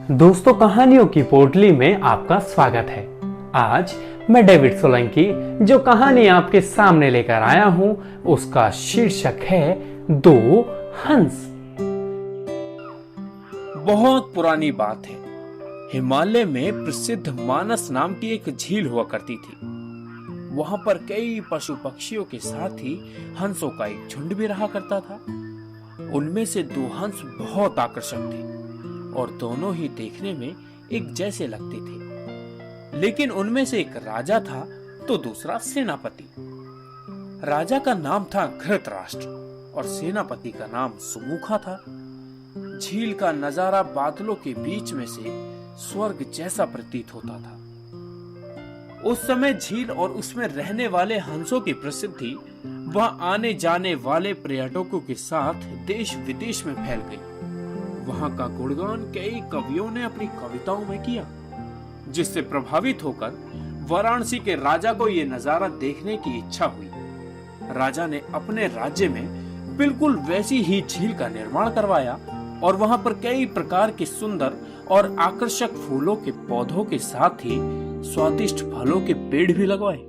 दोस्तों, कहानियों की पोटली में आपका स्वागत है। आज मैं डेविड सोलंकी जो कहानी आपके सामने लेकर आया हूं उसका शीर्षक है दो हंस। बहुत पुरानी बात है। हिमालय में प्रसिद्ध मानस नाम की एक झील हुआ करती थी। वहां पर कई पशु पक्षियों के साथ ही हंसों का एक झुंड भी रहा करता था। उनमें से दो हंस बहुत आकर्षक थे और दोनों ही देखने में एक जैसे लगते थे। लेकिन उनमें से एक राजा था तो दूसरा सेनापति। राजा का नाम था धृतराष्ट्र और सेनापति का नाम सुमुखा था। झील का नजारा बादलों के बीच में से स्वर्ग जैसा प्रतीत होता था। उस समय झील और उसमें रहने वाले हंसों की प्रसिद्धि वहां आने जाने वाले पर्यटकों के साथ देश विदेश में फैल गई। वहां का गुणगान कई कवियों ने अपनी कविताओं में किया, जिससे प्रभावित होकर वाराणसी के राजा को यह नजारा देखने की इच्छा हुई। राजा ने अपने राज्य में बिल्कुल वैसी ही झील का निर्माण करवाया और वहां पर कई प्रकार के सुंदर और आकर्षक फूलों के पौधों के साथ ही स्वादिष्ट फलों के पेड़ भी लगवाए।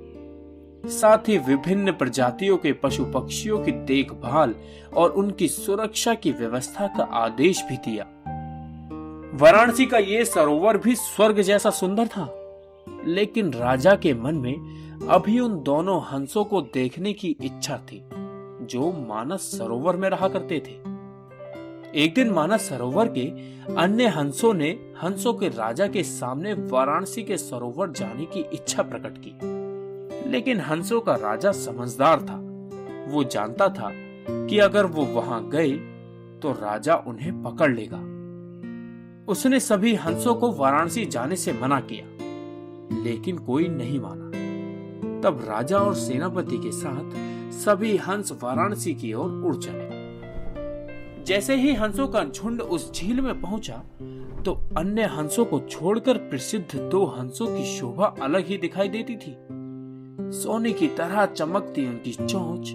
साथ ही विभिन्न प्रजातियों के पशु पक्षियों की देखभाल और उनकी सुरक्षा की व्यवस्था का आदेश भी दिया। वाराणसी का ये सरोवर भी स्वर्ग जैसा सुंदर था, लेकिन राजा के मन में अभी उन दोनों हंसों को देखने की इच्छा थी जो मानस सरोवर में रहा करते थे। एक दिन मानस सरोवर के अन्य हंसों ने हंसों के राजा के सामने वाराणसी के सरोवर जाने की इच्छा प्रकट की। लेकिन हंसों का राजा समझदार था। वो जानता था कि अगर वो वहां गए तो राजा उन्हें पकड़ लेगा। उसने सभी हंसों को वाराणसी जाने से मना किया, लेकिन कोई नहीं माना। तब राजा और सेनापति के साथ सभी हंस वाराणसी की ओर उड़ चले। जैसे ही हंसों का झुंड उस झील में पहुंचा तो अन्य हंसों को छोड़कर प्रसिद्ध दो हंसों की शोभा अलग ही दिखाई देती थी। सोने की तरह चमकती उनकी चोंच,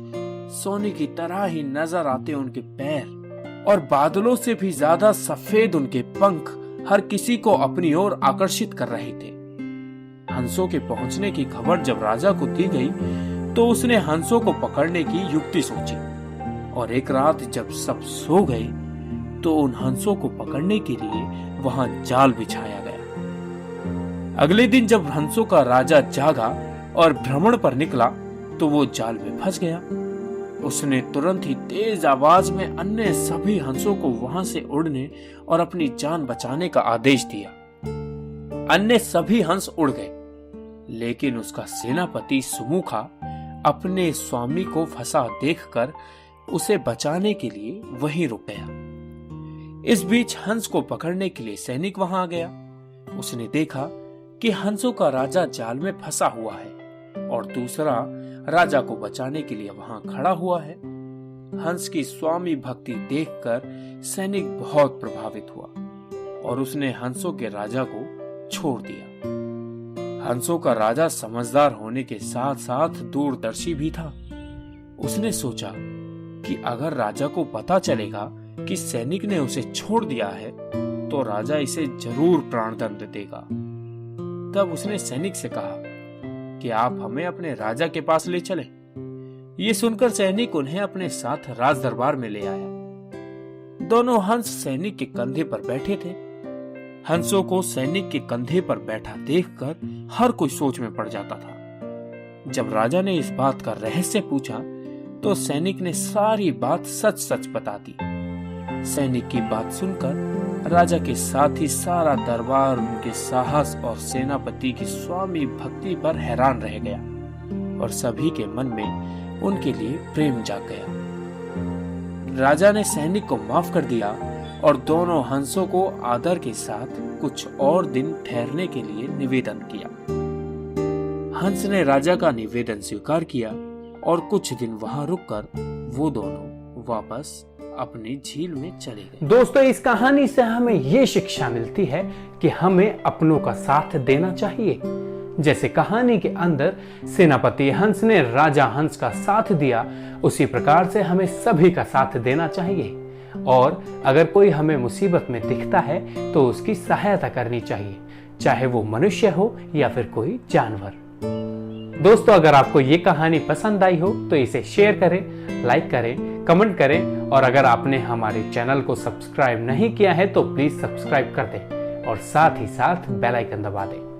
सोने की तरह ही नजर आते उनके पैर और बादलों से भी ज्यादा सफेद उनके पंख हर किसी को अपनी ओर आकर्षित कर रहे थे। हंसों के पहुंचने की खबर जब राजा को दी गई तो उसने हंसों को पकड़ने की युक्ति सोची और एक रात जब सब सो गए तो उन हंसों को पकड़ने के लिए वहां जाल बिछाया गया। अगले दिन जब हंसों का राजा जागा और भ्रमण पर निकला तो वो जाल में फंस गया। उसने तुरंत ही तेज आवाज में अन्य सभी हंसों को वहां से उड़ने और अपनी जान बचाने का आदेश दिया। अन्य सभी हंस उड़ गए, लेकिन उसका सेनापति सुमुखा अपने स्वामी को फंसा देखकर उसे बचाने के लिए वहीं रुक गया। इस बीच हंस को पकड़ने के लिए सैनिक वहां आ गया। उसने देखा कि हंसों का राजा जाल में फंसा हुआ है और दूसरा राजा को बचाने के लिए वहां खड़ा हुआ है। हंस की स्वामी भक्ति देखकर सैनिक बहुत प्रभावित हुआ और उसने हंसों के राजा को छोड़ दिया। हंसों का राजा समझदार होने के साथ साथ दूरदर्शी भी था। उसने सोचा कि अगर राजा को पता चलेगा कि सैनिक ने उसे छोड़ दिया है तो राजा इसे जरूर प्राणदंड देगा। तब उसने सैनिक से कहा कि आप हमें अपने राजा के पास ले चलें। ये सुनकर सैनिक उन्हें अपने साथ राज दरबार में ले आया। दोनों हंस सैनिक के कंधे पर बैठे थे। हंसों को सैनिक के कंधे पर बैठा देखकर हर कोई सोच में पड़ जाता था। जब राजा ने इस बात का रहस्य पूछा तो सैनिक ने सारी बात सच सच बता दी। सैनिक की बात सुनकर राजा के साथ ही सारा दरबार उनके साहस और सेनापति की स्वामी भक्ति पर हैरान रह गया और सभी के मन में उनके लिए प्रेम जाग गया। राजा ने सैनिक को माफ कर दिया और दोनों हंसों को आदर के साथ कुछ और दिन ठहरने के लिए निवेदन किया। हंस ने राजा का निवेदन स्वीकार किया और कुछ दिन वहां रुककर वो दोनों वापस अपनी झील में चले गए। दोस्तों, इस कहानी से हमें ये शिक्षा मिलती है कि हमें अपनों का साथ देना चाहिए। जैसे कहानी के अंदर सेनापति हंस ने राजा हंस का साथ दिया, उसी प्रकार से हमें सभी का साथ देना चाहिए। और अगर कोई हमें मुसीबत में दिखता है तो उसकी सहायता करनी चाहिए, चाहे वो मनुष्य हो या फिर कोई जानवर। दोस्तों, अगर आपको ये कहानी पसंद आई हो तो इसे शेयर करें, लाइक करें, कमेंट करें और अगर आपने हमारे चैनल को सब्सक्राइब नहीं किया है तो प्लीज सब्सक्राइब कर दें और साथ ही साथ बेल आइकन दबा दें।